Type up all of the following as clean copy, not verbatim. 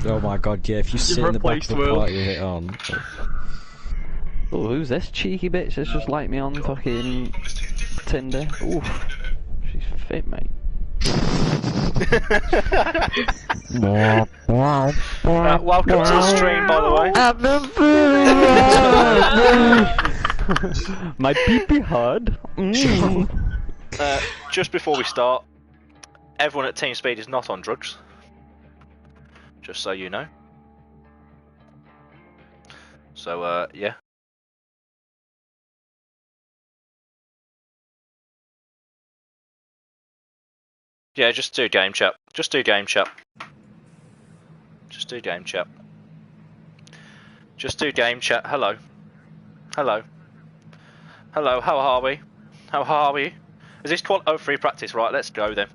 Oh my god, yeah, if you sit in the back of the party with it on. Oh, who's this cheeky bitch that's just like me on fucking Tinder? Oof. She's fit, mate. Welcome to the stream, by the way. My pee-pee hard. Just before we start, everyone at Team Speed is not on drugs. Just so you know. So, yeah. Yeah, just do game chat. Just do game chat. Just do game chat. Just do game chat. Hello. Hello. Hello, how are we? How are we? Is this free practice? Right, let's go then.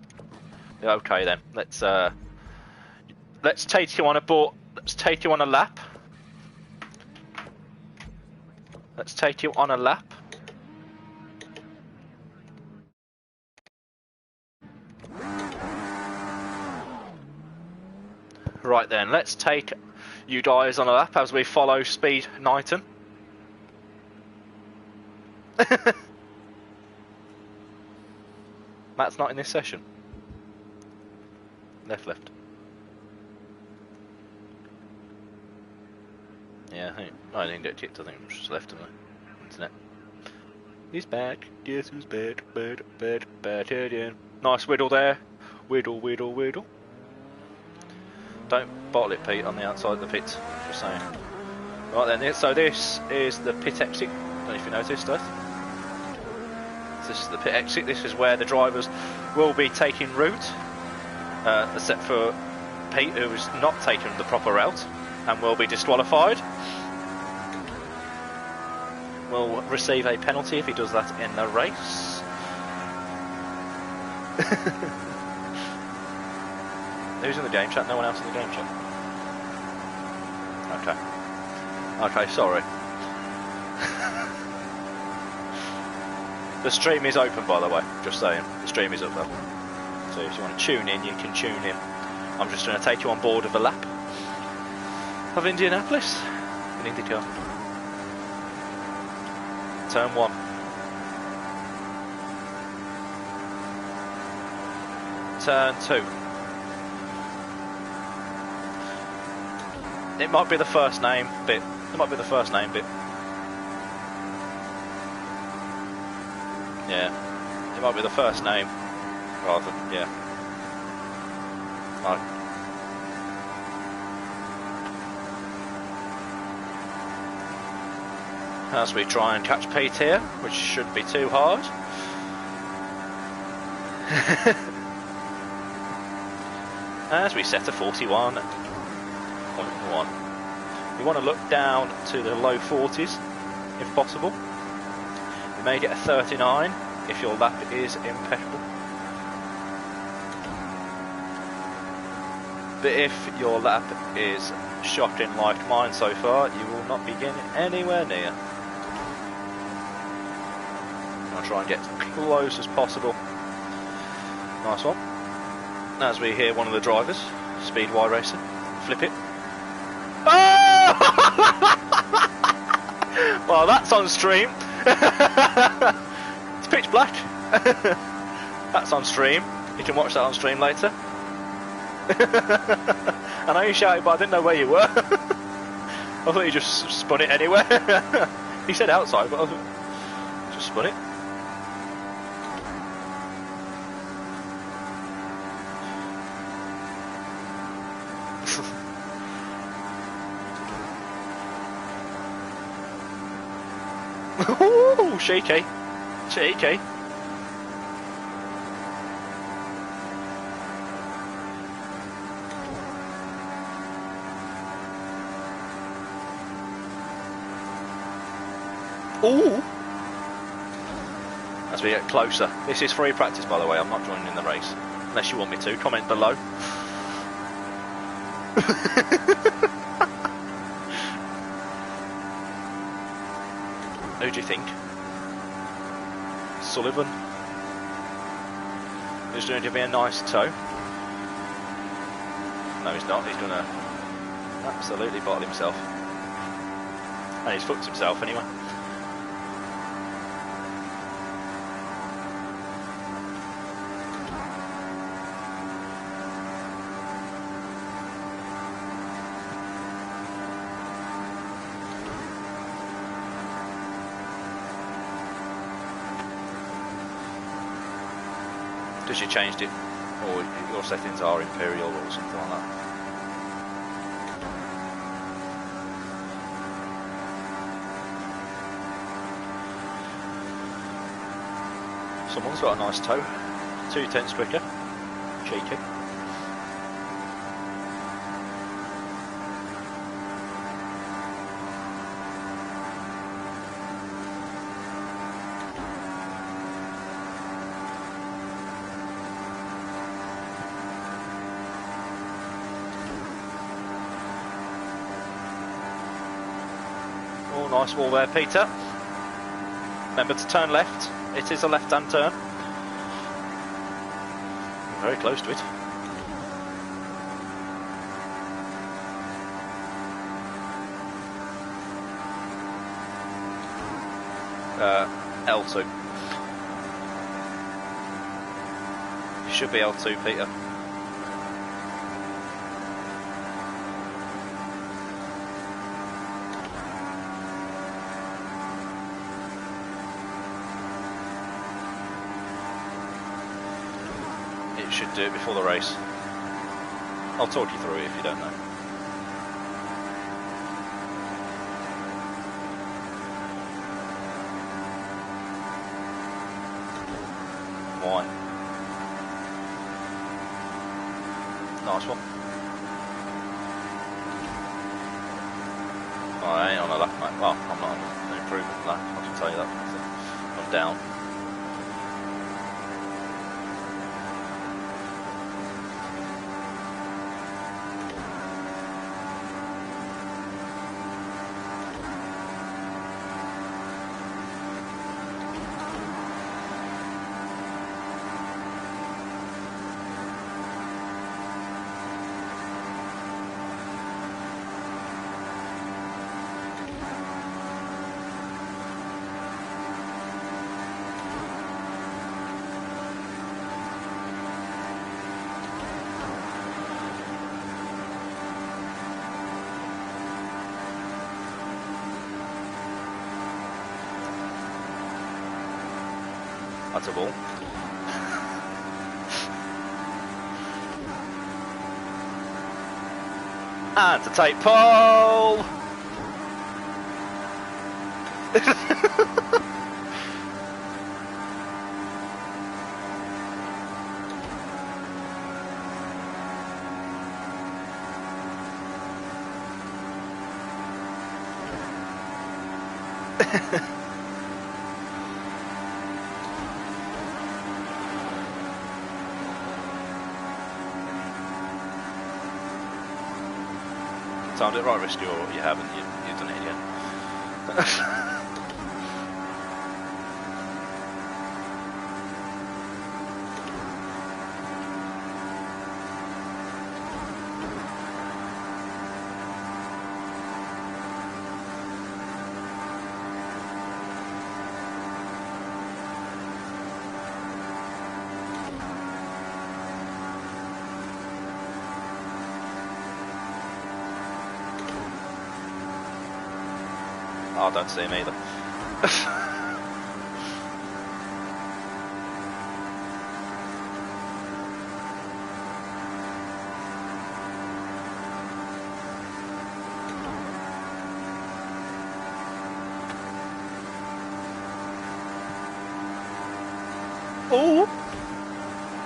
Okay then. Let's take you on a board. Let's take you on a lap. Let's take you on a lap. Right then, let's take you guys on a lap as we follow Speed Knighton. Matt's not in this session. Left. Yeah, I didn't get kicked, I think it was just left on the internet. He's back. Guess who's back? Back again. Nice whittle there. Whittle. Don't bottle it, Pete, on the outside of the pit. Just saying. Right then, so this is the pit exit. Don't know if you noticed that. This is the pit exit. This is where the drivers will be taking route, except for Pete, who is not taking the proper route and will be disqualified. Will receive a penalty if he does that in the race. Who's in the game chat? No one else in the game chat. Okay, sorry. The stream is open, by the way, just saying. The stream is up there. So if you want to tune in, you can tune in. I'm just going to take you on board of the lap of Indianapolis in Indycar. Turn 1. Turn 2. It might be the first name bit. Yeah, it might be the first name rather than, yeah. Right. As we try and catch Pete here, which shouldn't be too hard. As we set a 41.1. You want to look down to the low 40s if possible. You may get a 39 if your lap is impeccable. But if your lap is shocking like mine so far, you will not be getting anywhere near. I'll try and get as close as possible. Nice one. As we hear one of the drivers, Speedway Racing, flip it. Oh! Well, that's on stream. It's pitch black. That's on stream. You can watch that on stream later. I know you shouted, but I didn't know where you were. I thought you just spun it anywhere. He said outside, but I just spun it. Ooh, shaky. Ooh. As we get closer. This is free practice, by the way. I'm not joining in the race. Unless you want me to. Comment below. Who do you think? Sullivan. Who's going to give me a nice toe? No, he's not. He's going to Absolutely bottled himself. And he's fucked himself anyway. Because you changed it, or your settings are Imperial or something like that. Someone's got a nice tow, 2/10 quicker, cheeky. Oh, nice wall there, Peter. Remember to turn left. It is a left-hand turn. Very close to it. L2. Should be L2, Peter. Should do it before the race. I'll talk you through it if you don't know. Why? Nice one. Oh, I ain't on a lap, mate. Well, I'm not on an improvement lap, I can tell you that. I'm down. That's a ball. And to take pole! Timed it right, Risky, or you haven't, you've done it again. Oh, don't see him either. Oh!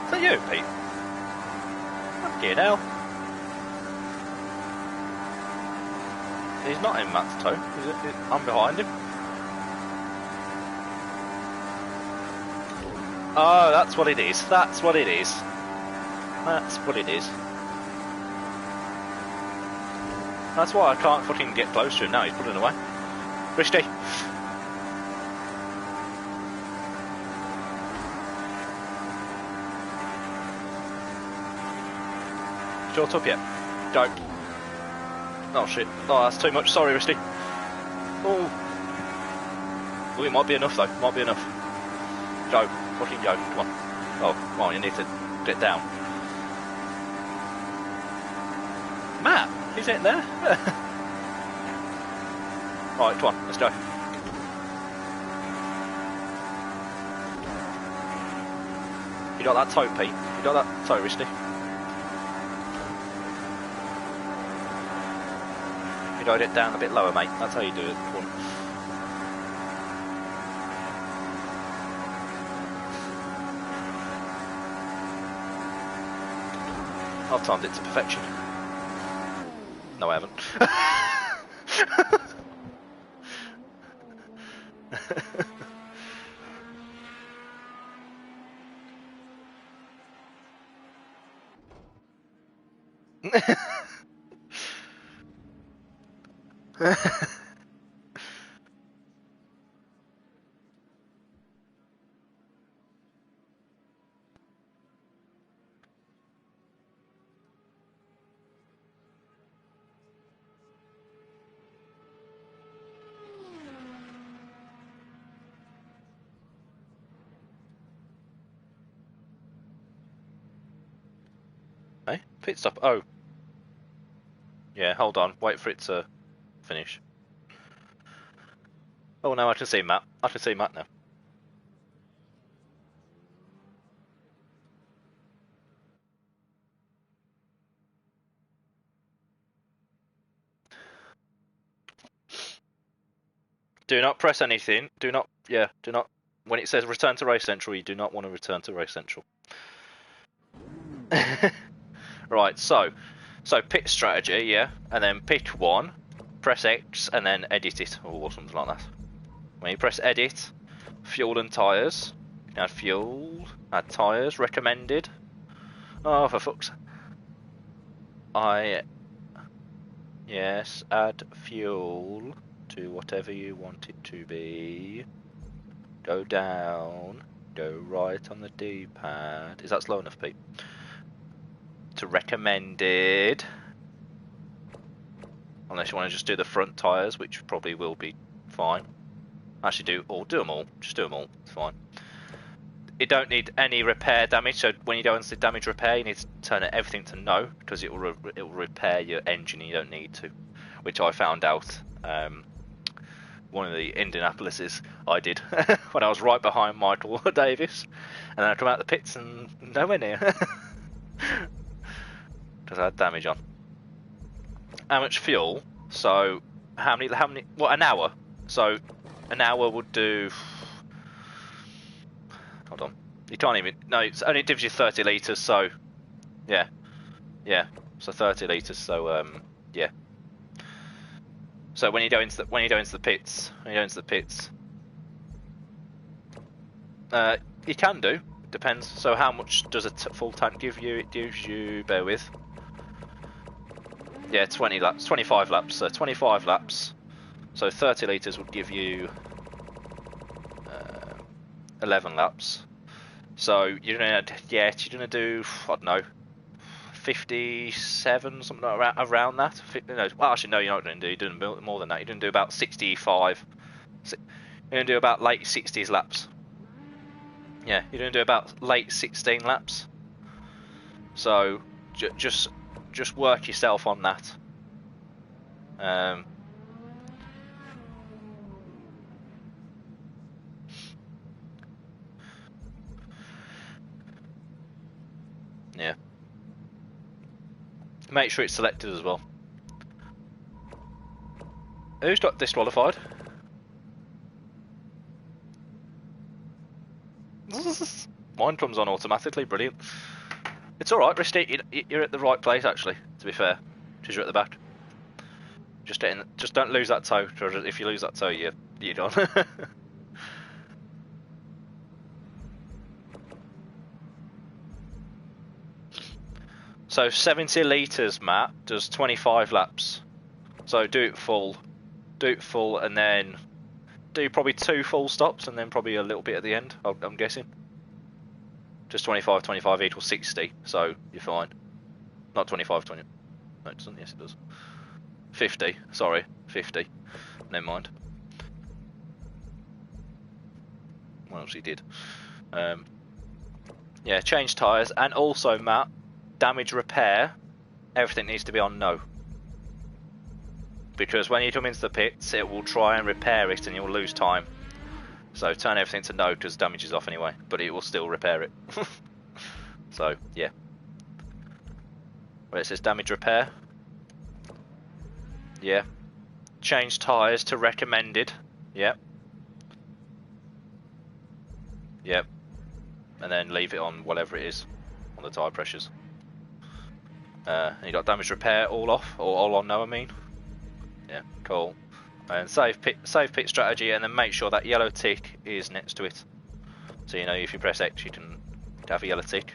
Is that you, Pete? Fucking hell. He's not in Matt's toe. I'm behind him. Oh, that's what it is. That's what it is. That's what it is. That's why I can't fucking get close to him now. He's pulling away. Christy. Short up yet? Go. Oh shit. Oh, that's too much. Sorry, Risty. Oh. Oh, it might be enough though. Might be enough. Go. Fucking go. Come on. Oh, come on, you need to get down. Matt, he's in there. Right, come on, let's go. You got that toe, Pete? You got that toe, Risty? You gotta get down a bit lower, mate. That's how you do it. Come on. I've timed it to perfection. No, I haven't. Hey, pit stop. Oh. Yeah, hold on. Wait for it to finish. Oh, now I can see Matt. I can see Matt now. Do not press anything. Do not. When it says return to Race Central, you do not want to return to Race Central. Right, so pit strategy, yeah, and then pick one, press X, and then edit it, or something like that. When you press edit, fuel and tyres, add fuel, add tyres, recommended. Oh, for fuck's yes, add fuel to whatever you want it to be. Go down, go right on the D-pad. Is that slow enough, Pete? To recommended. Unless you want to just do the front tyres, which probably will be fine. Actually, do them all. Just do them all. It's fine. You don't need any repair damage, so when you go into the damage repair, you need to turn everything to no, because it will repair your engine. You don't need to, which I found out. One of the Indianapolises I did when I was right behind Michael Davis, and then I come out the pits and nowhere near because I had damage on. How much fuel? So how many? What, an hour? So an hour would do. Hold on. You can't even. No, it only gives you 30 litres. So yeah. So 30 litres. So yeah. So when you go into the pits, you can do. Depends. So how much does a full tank give you? It gives you. Bear with. Yeah, 20 laps, 25 laps. So 25 laps. So 30 litres would give you 11 laps. So you're gonna do, I don't know, 57, something around that. Well, actually, no, you're not going to do. You're doing more than that. You're going to do about 65. You're going to do about late 60s laps. Yeah, you're going to do about late 16 laps. So just work yourself on that. Yeah. Make sure it's selected as well. Who's got disqualified? Mine comes on automatically. Brilliant. It's all right, Risty. You're at the right place, actually. To be fair, because you're at the back. Just don't lose that toe. Because if you lose that toe, you're done. So 70 litres, Matt, does 25 laps. So do it full, and then do probably 2 full stops, and then probably a little bit at the end, I'm guessing. Just 25 equals 60, so you're fine. Not 25, 20. No, it doesn't. Yes, it does. 50, sorry, 50. Never mind. What else he did? Yeah, change tyres, and also, Matt, damage repair, everything needs to be on no. Because when you come into the pits, it will try and repair it and you'll lose time. So turn everything to no, because damage is off anyway, but it will still repair it. So, yeah. Where it says damage repair. Yeah. Change tyres to recommended. Yep. Yep. And then leave it on whatever it is on the tyre pressures. And you got damage repair all off, or all on no, I mean. Yeah, cool. And save pit strategy, and then make sure that yellow tick is next to it. So you know if you press X, you can have a yellow tick.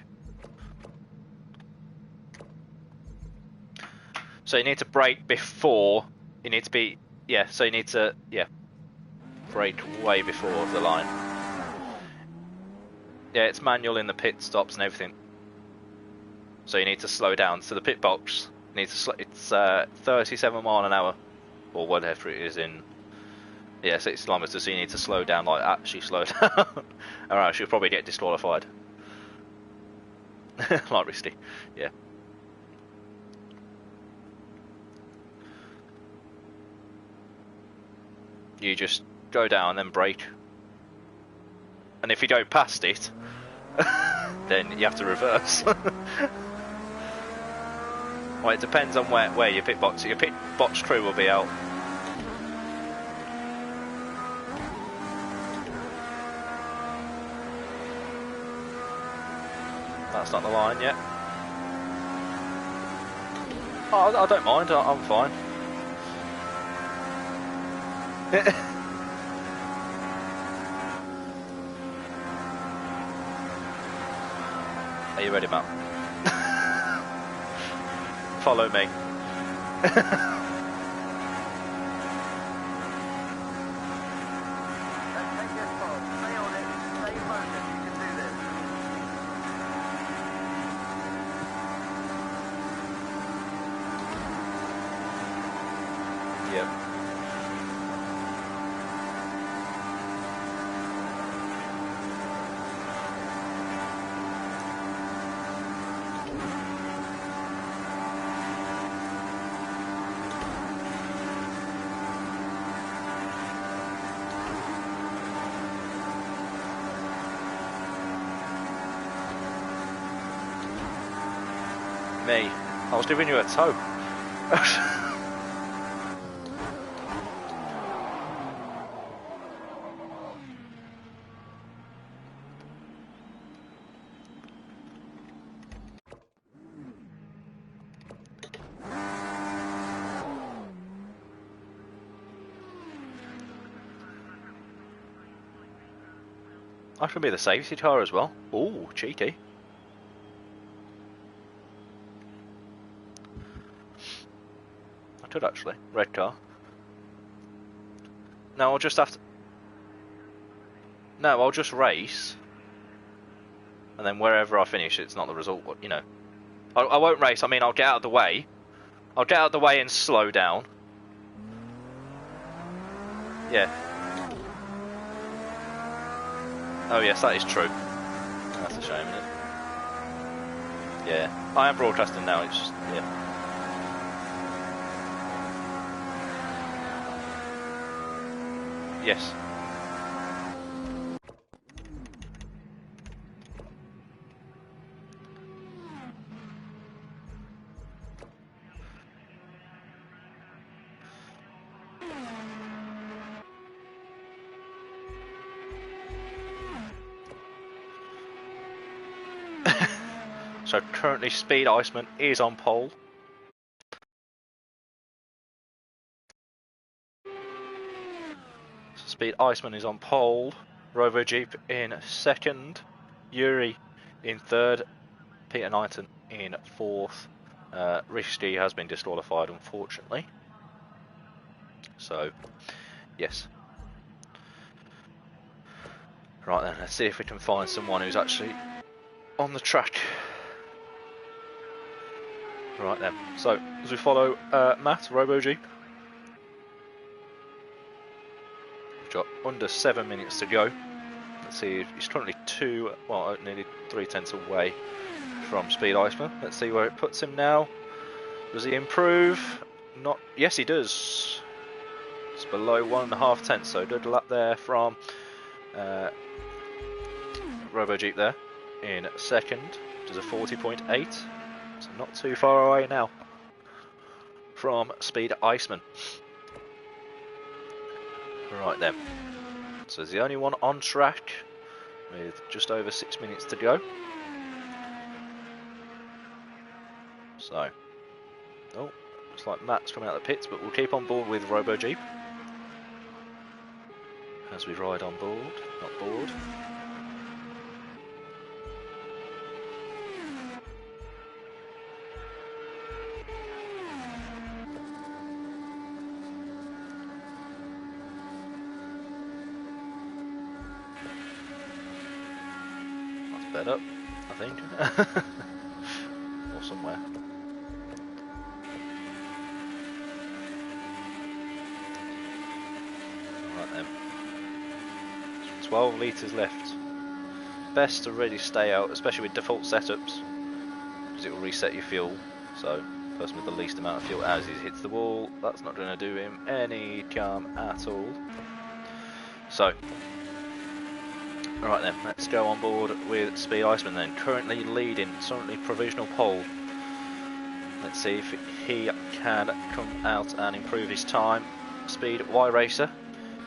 So you need to brake before. You need to be so you need to brake way before the line. Yeah, it's manual in the pit stops and everything. So you need to slow down. So the pit box needs to it's 37 mile an hour. Or whatever it is in 6 kilometers, so you need to slow down, like actually slow down. Or else you'll probably get disqualified. Like Risty, yeah. You just go down and then brake. And if you go past it, then you have to reverse. Well, it depends on where your pit box crew will be out. That's not the line yet. Oh, I don't mind, I'm fine. Are you ready, Matt? Follow me. Yep. Me. I was giving you a tow. I should be the safety car as well. Ooh, cheeky. I could actually. Red car. No, I'll just have to... No, I'll just race. And then wherever I finish, it's not the result, you know. I won't race, I mean, I'll get out of the way. I'll get out of the way and slow down. Yeah. Oh yes, that is true. That's a shame, isn't it? Yeah. I am broadcasting now, it's just, yeah. Yes. So currently Speed Iceman is on pole. Speed Iceman is on pole. Rovo Jeep in second. Yuri in third. Peter Knighton in fourth. Risty has been disqualified, unfortunately. So, yes. Right then, let's see if we can find someone who's actually on the track. Right then, so as we follow Matt, RoboG, we've got under 7 minutes to go. Let's see, he's currently nearly 3/10 away from Speed Iceman. Let's see where it puts him now. Does he improve? Not. Yes, he does. It's below 1.5 tenths, so good lap there from RoboJeep there in second. Does a 40.8, so not too far away now from Speed Iceman. Right then, so he's the only one on track with just over 6 minutes to go. So, oh, looks like Matt's coming out of the pits, but we'll keep on board with RoboJeep as we ride on board, not board. That's bed up, I think, or somewhere. Right then. 12 litres left. Best to really stay out, especially with default setups, because it will reset your fuel. So, person with the least amount of fuel as he hits the wall, that's not going to do him any charm at all. So, alright then, let's go on board with Speed Iceman then. Currently leading, currently provisional pole. Let's see if he can come out and improve his time. Speed Y Racer.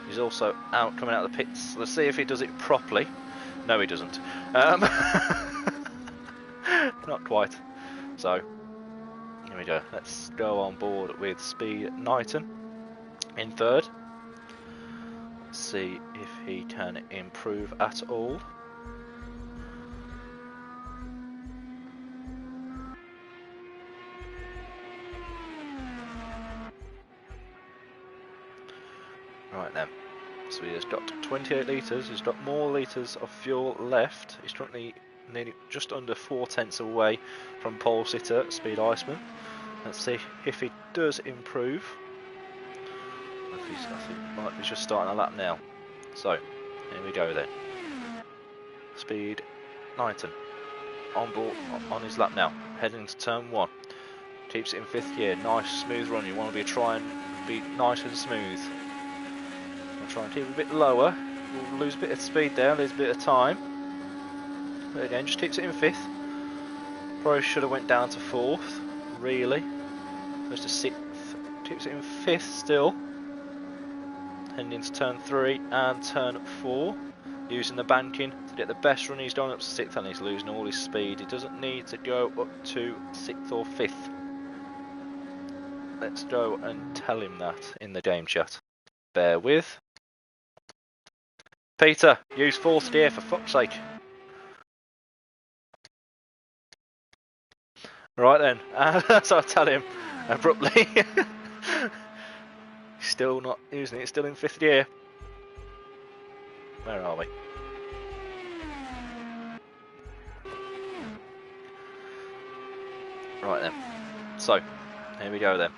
He's also coming out of the pits. Let's see if he does it properly. No, he doesn't. Not quite. So, here we go. Let's go on board with Speed Knighton in third. Let's see if he can improve at all. Right then, so he has got 28 litres, he's got more litres of fuel left. He's currently nearly just under 4/10 away from pole sitter Speed Iceman. Let's see if he does improve. I think he's just starting a lap now. So, here we go then. Speed Knighton on board on his lap now, heading to turn 1. Keeps it in 5th gear, nice smooth run. You want to try and be nice and smooth. Try and keep it a bit lower. We'll lose a bit of speed there, lose a bit of time. But again, just keeps it in 5th. Probably should have went down to 4th, really. Goes to 6th. Keeps it in 5th still. Heading into turn 3 and turn 4. Using the banking to get the best run. He's going up to 6th and he's losing all his speed. He doesn't need to go up to 6th or 5th. Let's go and tell him that in the game chat. Bear with. Peter, use 4th gear for fuck's sake. Right then, so I tell him abruptly. Still not using it, still in 5th gear. Where are we? Right then, so here we go then.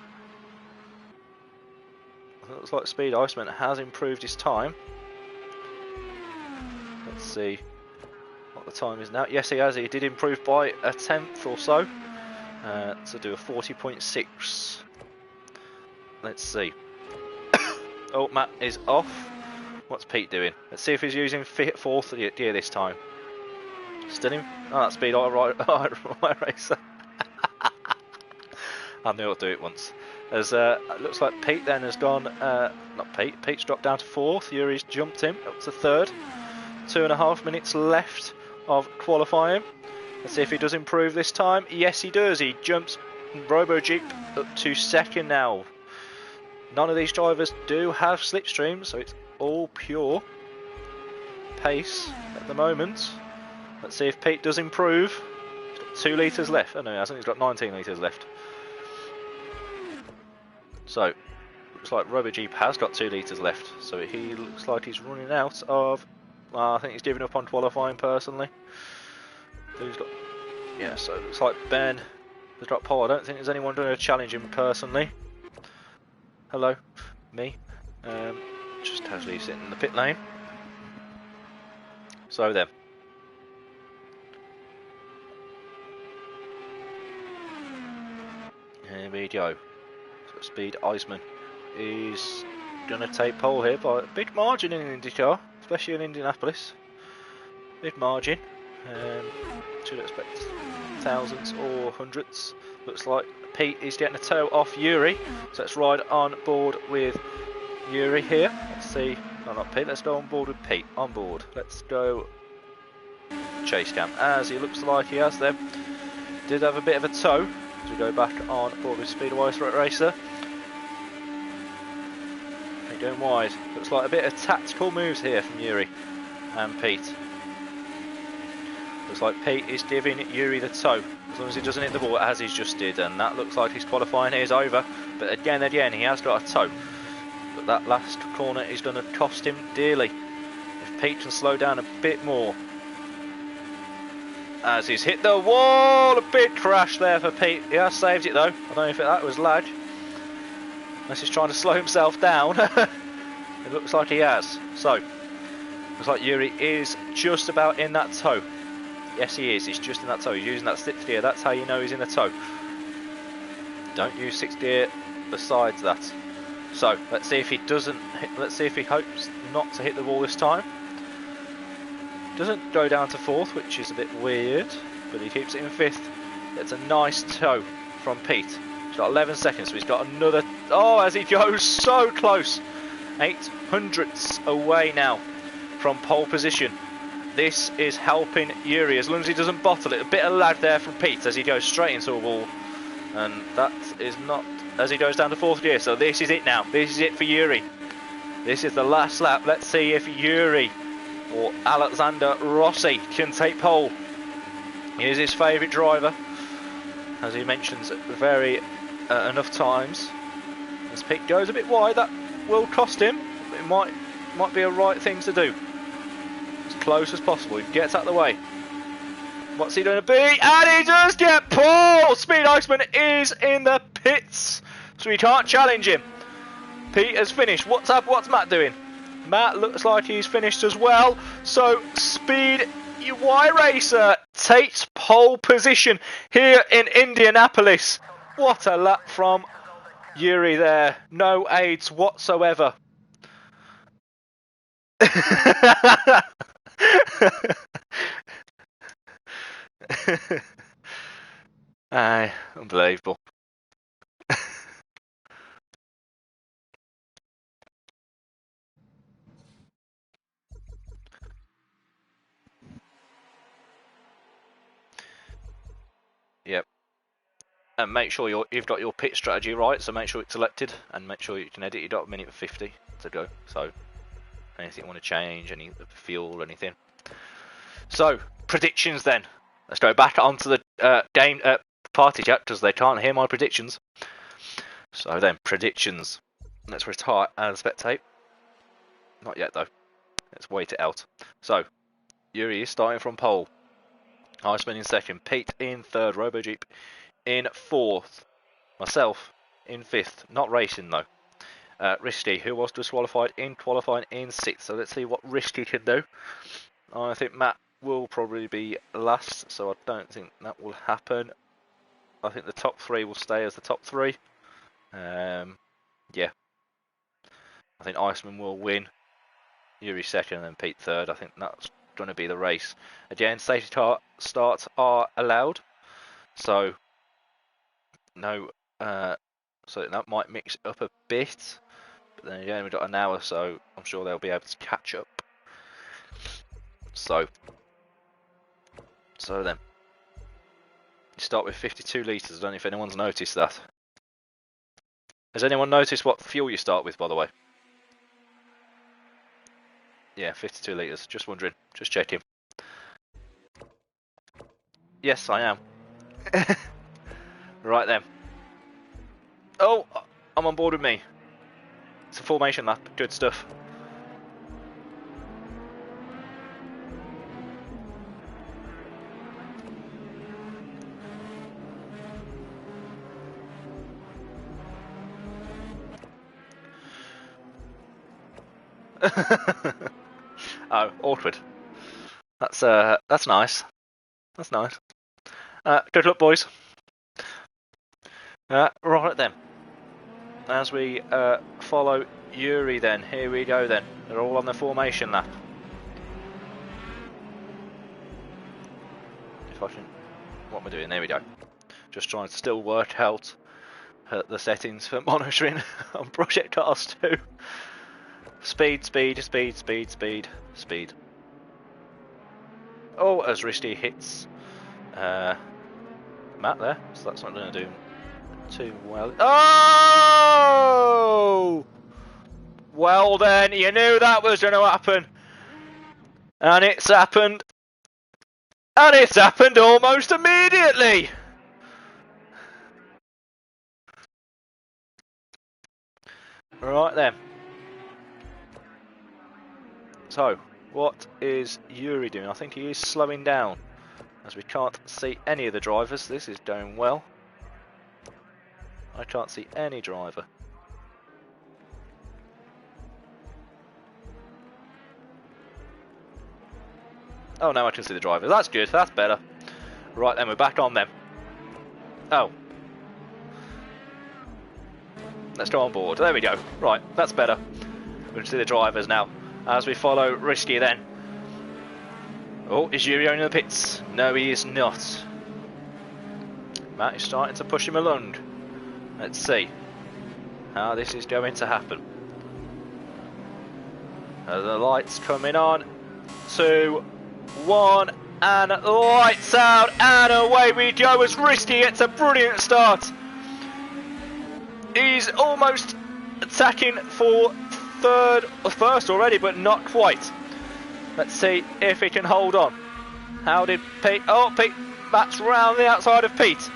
Looks like Speed Iceman has improved his time. Let's see what the time is now. Yes, he has. He did improve by a 10th or so. To do a 40.6. Let's see. Oh, Matt is off. What's Pete doing? Let's see if he's using 4th gear this time. Still in? Oh, that's Speed right Racer. I knew I'd do it once. As it looks like Pete then has gone. Not Pete. Pete's dropped down to 4th. Yuri's jumped him up to 3rd. 2.5 minutes left of qualifying. Let's see if he does improve this time. Yes, he does. He jumps RoboJeep up to 2nd now. None of these drivers do have slipstreams, so it's all pure pace at the moment. Let's see if Pete does improve. He's got 2 litres left. Oh no, he hasn't. He's got 19 litres left. So, looks like RoboJeep has got 2 litres left. So he looks like he's running out of... I think he's giving up on qualifying personally. Who's got? Yeah, so it looks like Ben the drop pole. I don't think there's anyone going to challenge him personally. Hello, me. Just casually sitting in the pit lane. So then. Here we go. So Speed Iceman is going to take pole here by a big margin in Indycar, especially in Indianapolis. Big margin. Should expect thousands or hundreds. Looks like Pete is getting a toe off Yuri, so let's ride on board with Yuri here. Let's see. No, not Pete. Let's go on board with Pete. On board. Let's go chase cam, as he looks like he has them. Did have a bit of a toe. So we go back on board with Speedway Racer. They're going wide. Looks like a bit of tactical moves here from Yuri and Pete. Looks like Pete is giving Yuri the toe, as long as he doesn't hit the ball as he's just did, and that looks like his qualifying is over. But again, he has got a toe. But that last corner is going to cost him dearly. If Pete can slow down a bit more. As he's hit the wall, a big crash there for Pete. He has saved it though. I don't know if that was lag. Unless he's trying to slow himself down. It looks like he has. So, looks like Yuri is just about in that toe. Yes, he is. He's just in that toe. He's using that 6th gear. That's how you know he's in the toe. Don't use 6th gear besides that. So let's see if he doesn't. Let's see if he hopes not to hit the wall this time. Doesn't go down to 4th, which is a bit weird, but he keeps it in 5th. It's a nice toe from Pete. He's got 11 seconds, so he's got another. Oh, as he goes so close. 800ths away now from pole position. This is helping Yuri, as long as he doesn't bottle it. A bit of lag there from Pete as he goes straight into a wall. And that is not, as he goes down to 4th gear. So this is it now. This is it for Yuri. This is the last lap. Let's see if Yuri or Alexander Rossi can take pole. He is his favourite driver, as he mentions very enough times. As Pete goes a bit wide, that will cost him. It might be a right thing to do. As close as possible. He gets out of the way. What's he going to be? And he does get pole! Speed Iceman is in the pits, so he can't challenge him. Pete has finished. What's Matt doing? Matt looks like he's finished as well. So Speed Y Racer takes pole position here in Indianapolis. What a lap from Yuri there. No aids whatsoever. Aye, unbelievable. Yep. And make sure you've got your pit strategy right, so make sure it's selected, and make sure you can edit your document at 50 to go. So anything you want to change, any fuel, anything. So predictions then. Let's go back onto the game party chat, because they can't hear my predictions. So then, predictions. Let's retire and spectate. Not yet though. Let's wait it out. So Yuri is starting from pole. Iceman in 2nd, Pete in 3rd, RoboJeep in 4th, myself in 5th, not racing though. Risky, who was disqualified in qualifying in 6th, so let's see what Risky can do. I think Matt will probably be last, so I don't think that will happen. I think the top 3 will stay as the top 3. Yeah. I think Iceman will win, Yuri 2nd and then Pete 3rd. I think that's going to be the race. Again, safety car starts are allowed, so no, so that might mix it up a bit, but then again we've got an hour, so I'm sure they'll be able to catch up. So then you start with 52 litres. I don't know if anyone's noticed that. Has anyone noticed what fuel you start with, by the way? Yeah, 52 litres. Just wondering. Just checking. Yes, I am. Right then. Oh, I'm on board with me. It's a formation lap. Good stuff. Oh, awkward. That's nice. That's nice. Good luck, boys. Right then. As we follow Yuri, then here we go. Then they're all on the formation lap. If I can, what we're doing? There we go. Just trying to still work out the settings for monitoring on projectiles too. Speed, speed, speed, speed, speed, speed. Oh, as Risty hits Matt there, so that's not going to do too well. Oh! Well then, you knew that was going to happen. And it's happened. And it's happened almost immediately. Right then. So, what is Yuri doing? I think he is slowing down, as we can't see any of the drivers. This is going well. I can't see any driver. Oh, now I can see the drivers. That's good. That's better. Right then, we're back on them. Oh. Let's go on board. There we go. Right, that's better. We can see the drivers now. As we follow Risky then. Oh, is Yuri in the pits? No, he is not. Matt is starting to push him along. Let's see how this is going to happen. The lights coming on. 2, 1, and lights out, and away we go as Risky gets a brilliant start. He's almost attacking for first already, but not quite. Let's see if he can hold on. How did Pete? Oh, Pete, Matt's round the outside of Pete.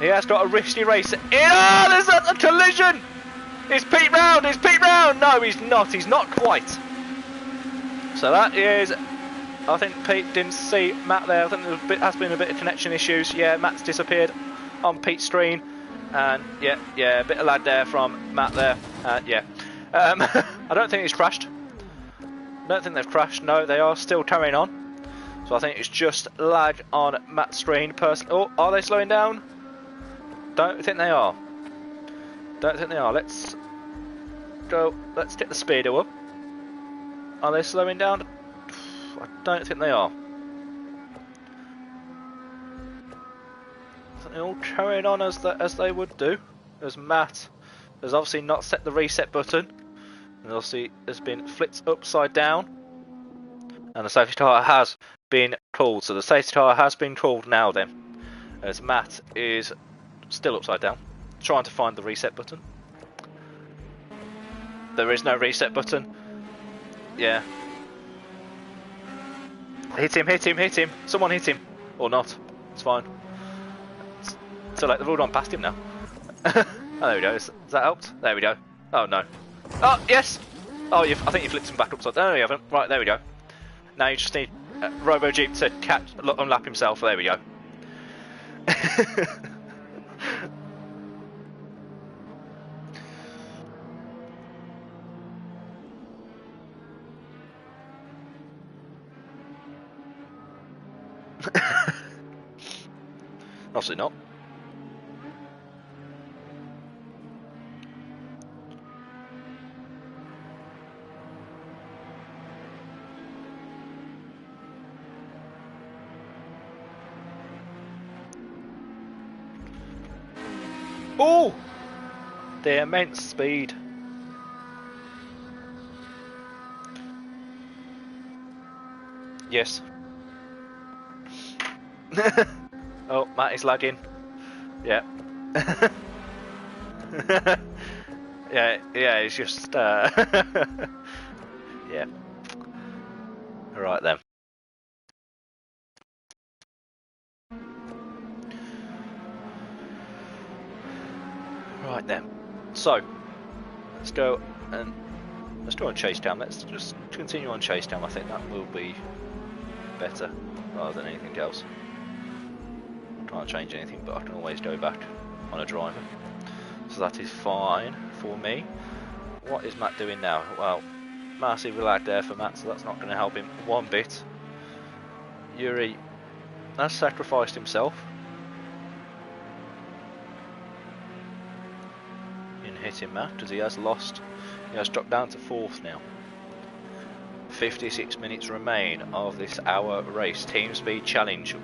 He has got a Risky race. Oh, there's a collision! Is Pete round? Is Pete round? No, he's not. He's not quite. So that is. I think Pete didn't see Matt there. I think there has been a bit of connection issues. Yeah, Matt's disappeared on Pete's screen. And yeah, a bit of lag there from Matt there. Yeah. I don't think it's crashed. I don't think they've crashed. No, they are still carrying on. So I think it's just lag on Matt's screen. Oh, are they slowing down? Don't think they are. Don't think they are. Let's go. Let's get the speedo up. Are they slowing down? I don't think they are. They're all carrying on as they would do. As Matt has obviously not set the reset button, and obviously has been flipped upside down, and the safety car has been called. So the safety car has been called now. Then, as Matt is still upside down, trying to find the reset button. There is no reset button. Yeah. Hit him, hit him, hit him. Someone hit him. Or not. It's fine. So like they've all gone past him now. Oh, there we go. Has that helped? There we go. Oh no. Oh yes. Oh, I think you flipped him back upside down. No, you haven't. Right, there we go. Now you just need Robo Jeep to unlap himself. There we go. Obviously not. Oh! The immense speed. Yes. Oh, Matt is lagging. Yeah. yeah, it's just yeah. Alright then. Right then. So let's go on chase down. Let's just continue on chase down. I think that will be better rather than anything else. Can't change anything, but I can always go back on a driver, so that is fine for me. What is Matt doing now? Well, massive lag there for Matt, so that's not going to help him one bit. Yuri has sacrificed himself in hitting Matt, as he has lost. He has dropped down to 4th now. 56 minutes remain of this hour race. Team Speed Challenge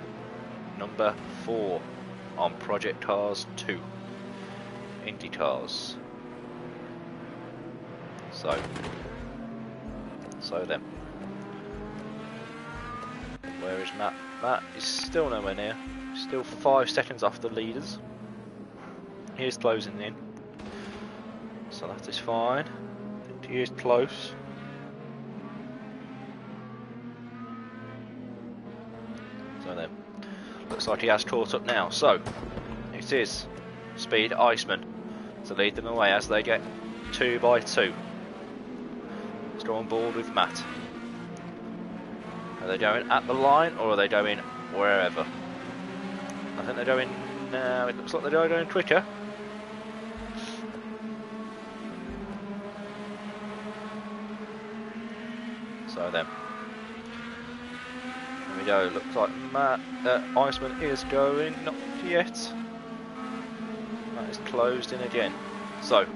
number 4 on Project Cars 2 Indycars. So then, where is Matt? Matt is still nowhere near. Still 5 seconds off the leaders. He is closing in, so that is fine. He is close. So then, looks like he has caught up now. So it is Speed Iceman to lead them away as they get 2 by 2. Let's go on board with Matt. Are they going at the line or are they going wherever? I think they're going now. It looks like they're going quicker. So then, there we go. Looks like Matt Iceman is going. Not yet. That is closed in again. So there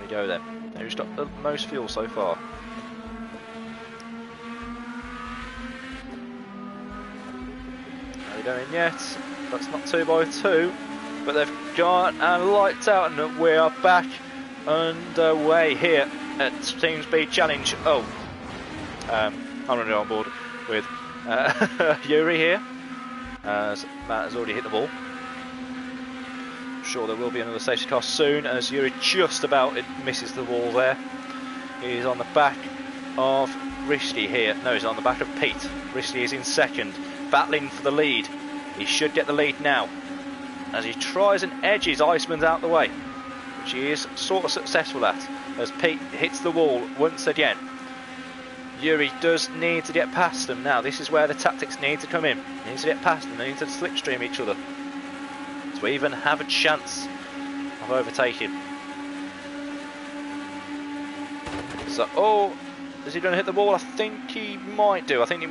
we go then. Who's got the most fuel so far? Are they going yet? That's not 2 by 2, but they've gone and lights out, and we are back underway here at Team Speed Challenge. Oh, I'm going to go on board with Yuri here, as Matt has already hit the ball. Sure there will be another safety car soon, as Yuri just about misses the wall there. He's on the back of Risty here. No, he's on the back of Pete. Risty is in 2nd, battling for the lead. He should get the lead now, as he tries and edges Iceman's out the way, which he is sort of successful at, as Pete hits the wall once again. Yuri does need to get past them now. This is where the tactics need to come in. He needs to get past them. They need to slipstream each other to even have a chance of overtaking. So, oh, is he going to hit the wall? I think he might do. I think he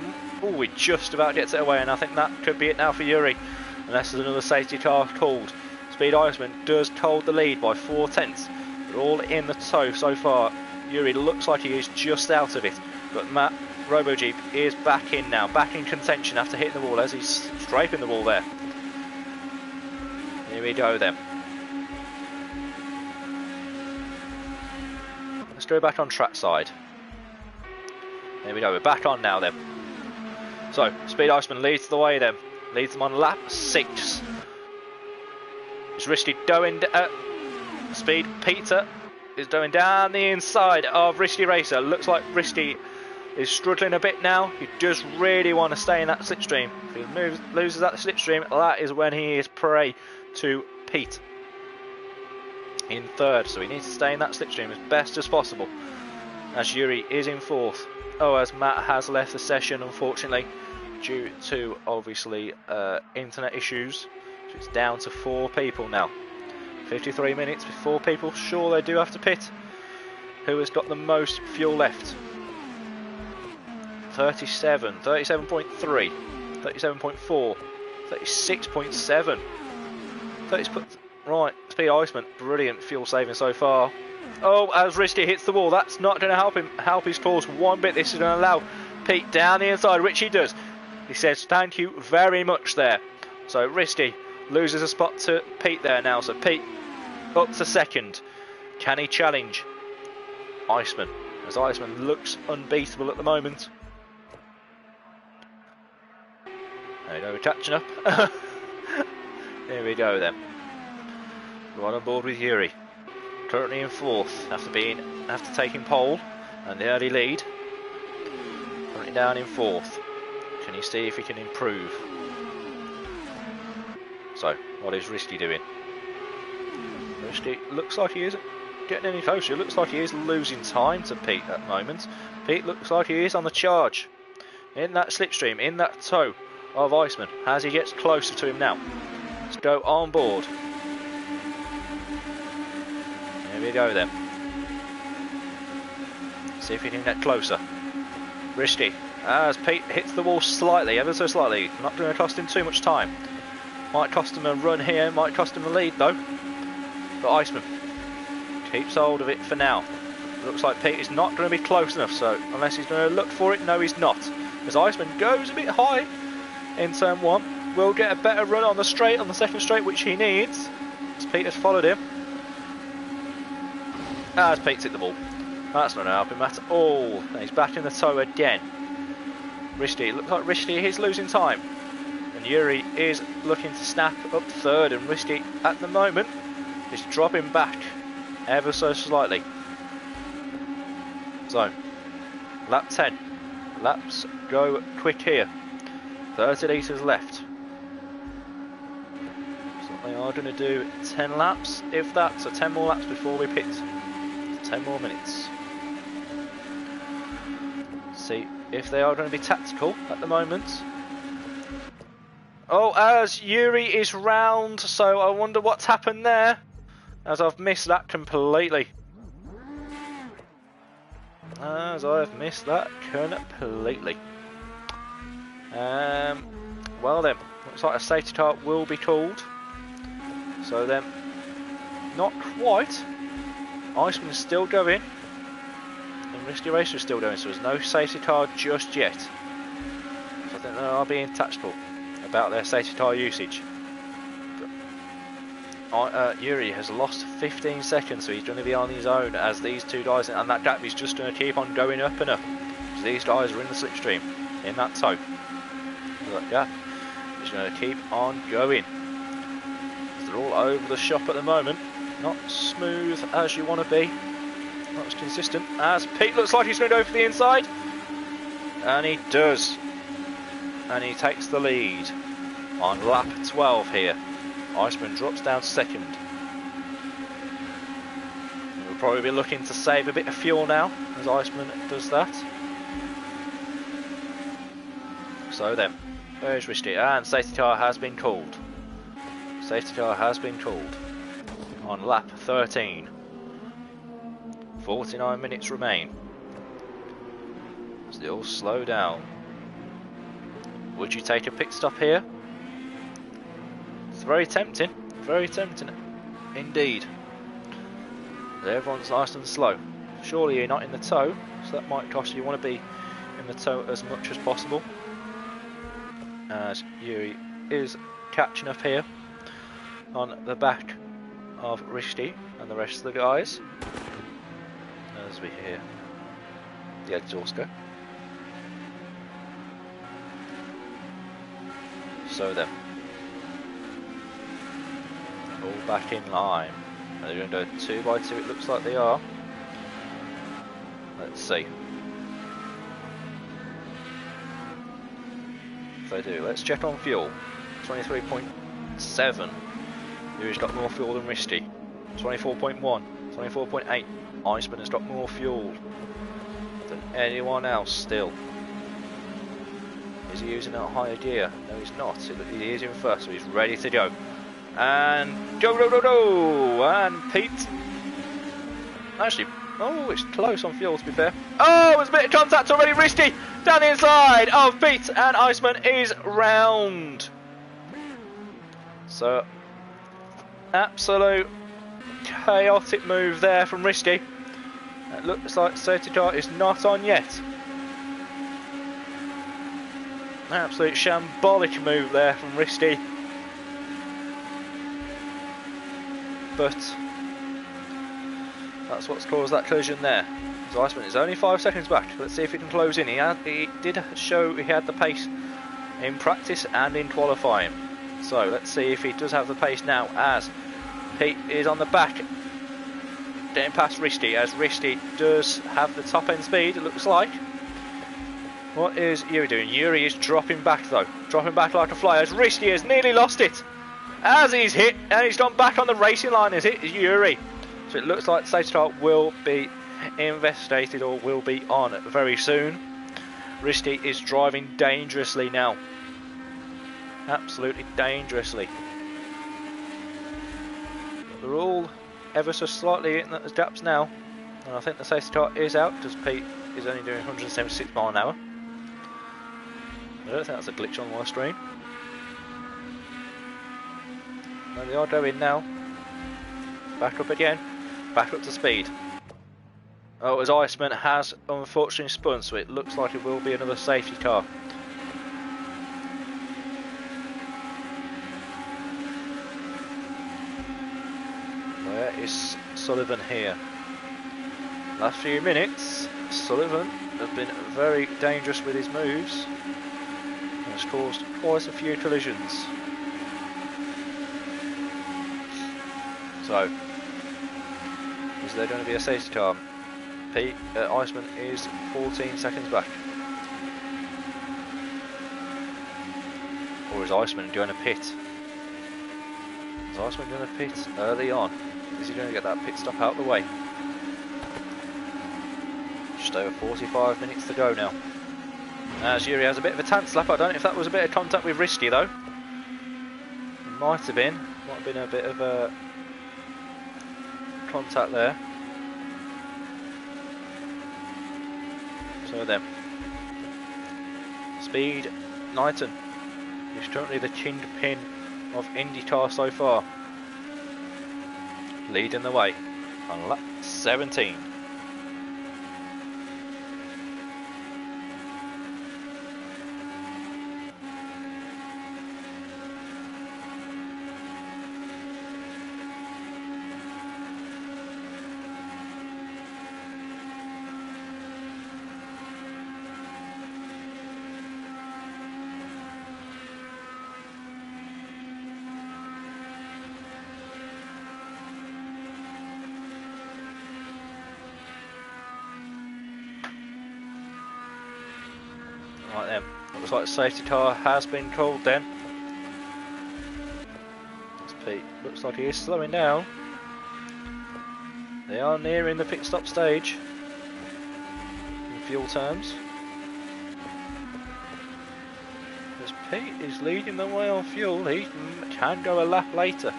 just about gets it away, and I think that could be it now for Yuri, unless there's another safety car called. Speed Iceman does hold the lead by 4/10. They're all in the tow so far. Yuri looks like he is just out of it, but Matt RoboJeep is back in now, back in contention after hitting the wall, as he's scraping the wall there. Here we go then. Let's go back on track side. There we go, we're back on now then. So, Speed Iceman leads the way then. Leads them on lap 6. It's Risty going, Speed Peter is going down the inside of Risty Racer. Looks like Risty is struggling a bit now. He does really want to stay in that slipstream. If he loses that slipstream, that is when he is prey to Pete in 3rd. So he needs to stay in that slipstream as best as possible, as Yuri is in 4th. Oh, as Matt has left the session, unfortunately, due to obviously internet issues. So it's down to 4 people now. 53 minutes with 4 people. Sure, they do have to pit. Who has got the most fuel left? 37, 37.3, 37.4, 36.7. Right, Speed Iceman, brilliant fuel saving so far. Oh, as Risty hits the wall, that's not going to help his cause one bit. This is going to allow Pete down the inside, which he does. He says thank you very much there. So Risty loses a spot to Pete there now. So Pete up to 2nd. Can he challenge Iceman, as Iceman looks unbeatable at the moment? There we go, we're catching up. Here we go then. Right on board with Yuri. Currently in 4th after taking pole and the early lead. Currently down in 4th. Can you see if he can improve? So, what is Risty doing? Risty looks like he isn't getting any closer. It looks like he is losing time to Pete at the moment. Pete looks like he is on the charge. In that slipstream, in that tow of Iceman, as he gets closer to him now. Let's go on board. Here we go then. See if he can get closer. Risty, as Pete hits the wall slightly, ever so slightly. Not going to cost him too much time. Might cost him a run here, might cost him a lead though. But Iceman keeps hold of it for now. Looks like Pete is not going to be close enough, so unless he's going to look for it, no he's not. As Iceman goes a bit high in turn 1, will get a better run on the straight, on the second straight, which he needs. As Pete has followed him. As Pete's hit the ball. That's not going to help him at all. And he's back in the tow again. Risty, it looks like Risty is losing time. And Yuri is looking to snap up third, and Risty at the moment is dropping back ever so slightly. So, lap 10. Laps go quick here. 30 litres left. So they are going to do 10 laps, if that, so 10 more laps before we pit. 10 more minutes. See if they are going to be tactical at the moment. Oh, as Yuri is round, so I wonder what's happened there. As I've missed that completely. Well then, looks like a safety car will be called. So then, not quite. Iceman is still going. And Risky Racer is still going, so there's no safety car just yet. So I think they are being tactical about their safety car usage. Yuri has lost 15 seconds, so he's going to be on his own as these two guys, and that gap is just going to keep on going up and up. So these guys are in the slipstream, in that tow. So that gap is going to keep on going. So they're all over the shop at the moment. Not smooth as you want to be. Not as consistent as Pete looks like he's going to go for the inside. And he does. And he takes the lead on lap 12 here. Iceman drops down second. We'll probably be looking to save a bit of fuel now as Iceman does that. So then, where's Risty? And safety car has been called. Safety car has been called on lap 13. 49 minutes remain. Still slow down. Would you take a pit stop here? It's very tempting indeed. Everyone's nice and slow. Surely you're not in the tow, so that might cost you. You want to be in the tow as much as possible. As Yuri is catching up here on the back of Risty and the rest of the guys. As we hear the exhaust go. So then, all back in line. Are they going to do 2 by 2? It looks like they are. Let's see. If they do, let's check on fuel. 23.7. Yuri's got more fuel than Risty. 24.1, 24.8. Iceman has got more fuel than anyone else still. Is he using a higher gear? No, he's not. He is in first, so he's ready to go. And go! And Pete. Actually, oh, it's close on fuel to be fair. Oh, there's a bit of contact already. Risty down the inside of Pete, and Iceman is round. So, absolute chaotic move there from Risty. It looks like safety car is not on yet. Absolute shambolic move there from Risty. But that's what's caused that collision there. So Iceman is only 5 seconds back. Let's see if he can close in. He did show he had the pace in practice and in qualifying. So let's see if he does have the pace now, as Pete is on the back, getting past Risty, as Risty does have the top end speed, it looks like. What is Yuri doing? Yuri is dropping back though. Dropping back like a fly, as Risty has nearly lost it. As he's hit, and he's gone back on the racing line, is it? Yuri. So it looks like the safety car will be investigated, or will be on very soon. Risty is driving dangerously now. Absolutely dangerously. They're all ever so slightly in the gaps now. And I think the safety car is out because Pete is only doing 176 miles an hour. I don't think that's a glitch on my screen. And they are going now. Back up again. Back up to speed. Oh, as Iceman has unfortunately spun, so it looks like it will be another safety car. Where is Sullivan here? Last few minutes, Sullivan has been very dangerous with his moves and has caused quite a few collisions. So, is there going to be a safety car? Iceman is 14 seconds back. Or is Iceman going to pit? Is Iceman going to pit early on? Is he going to get that pit stop out of the way? Just over 45 minutes to go now. As Yuri has a bit of a tense lap. I don't know if that was a bit of contact with Risky though. It might have been a bit of a contact there. So then, Speed Knighton is currently the kingpin of Indycar so far, leading the way on lap 17. Right then, looks like the safety car has been called then. That's Pete. Looks like he is slowing down. They are nearing the pit stop stage in fuel terms. As Pete is leading the way on fuel, he can go a lap later.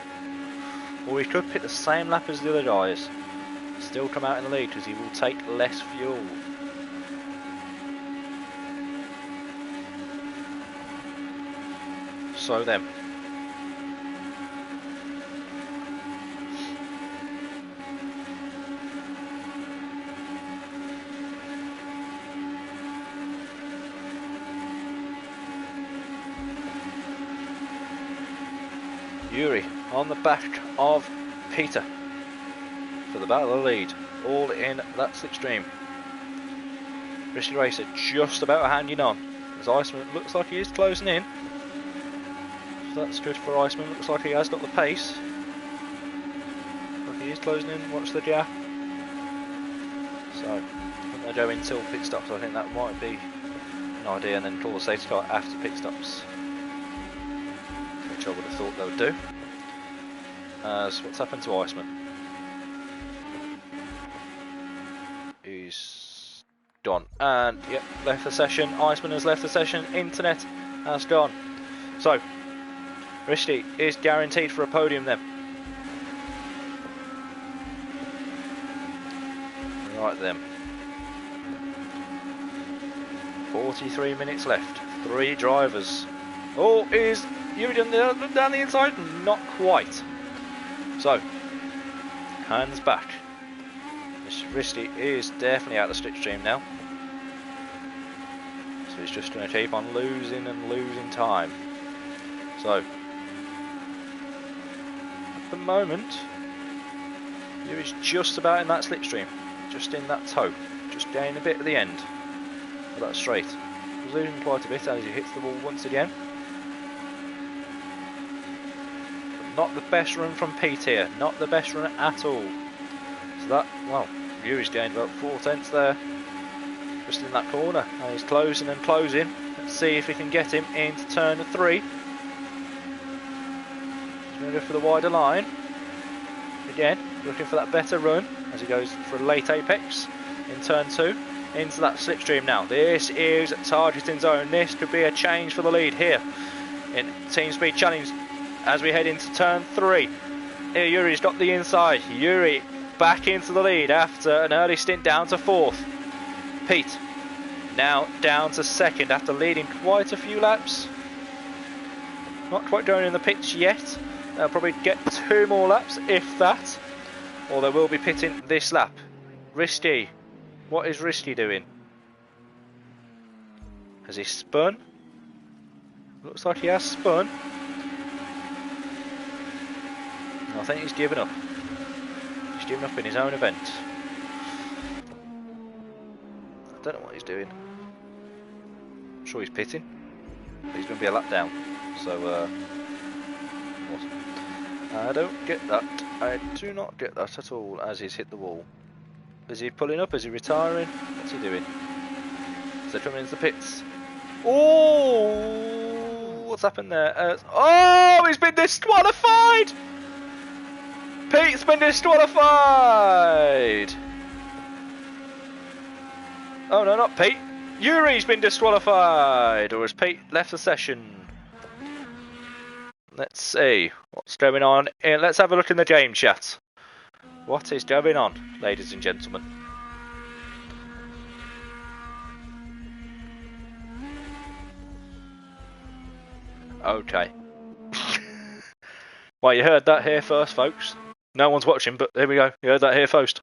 Or he could pick the same lap as the other guys. Still come out in the lead because he will take less fuel. So then, Yuri on the back of Peter for the battle of the lead, all in that slipstream. Risky Racer just about hanging on as Iceman looks like he is closing in. That's good for Iceman, looks like he has got the pace. Look, he is closing in, watch the gap. So, I think they'll go until pit stops, I think that might be an idea, and then call the safety car after pit stops. Which I would have thought they would do. So what's happened to Iceman? He's gone, and yep, left the session. Iceman has left the session, internet has gone. So, Risky is guaranteed for a podium then. Right then. 43 minutes left. 3 drivers. Oh, is Yuri down the inside? Not quite. So, hands back. Risky is definitely out of the slipstream now. So he's just going to keep on losing and losing time. So, at the moment, Yuri's just about in that slipstream, just in that toe, just gaining a bit at the end of that straight. He's losing quite a bit as he hits the wall once again. But not the best run from Pete here, not the best run at all. So that, well, Yuri's gained about 4 tenths there, just in that corner, and he's closing and closing. Let's see if we can get him into turn 3. Going to go for the wider line again, looking for that better run as he goes for a late apex in turn 2 into that slipstream now. This is targeting zone. This could be a change for the lead here in Team Speed Challenge as we head into turn 3. Here Yuri's got the inside. Yuri back into the lead after an early stint down to 4th. Pete now down to 2nd after leading quite a few laps. Not quite going in the pits yet. They'll probably get 2 more laps, if that. Or they will be pitting this lap. Risty. What is Risty doing? Has he spun? Looks like he has spun. I think he's given up. He's given up in his own event. I don't know what he's doing. I'm sure he's pitting. He's going to be a lap down. So, I don't get that. I do not get that at all as he's hit the wall. Is he pulling up? Is he retiring? What's he doing? Is he coming into the pits? Oh! What's happened there? Oh! He's been disqualified! Pete's been disqualified! Oh no, not Pete. Yuri's been disqualified! Or has Pete left the session? Let's see what's going on. Let's have a look in the game chat. What is going on, ladies and gentlemen? Okay. Well, you heard that here first, folks. No one's watching, but here we go. You heard that here first.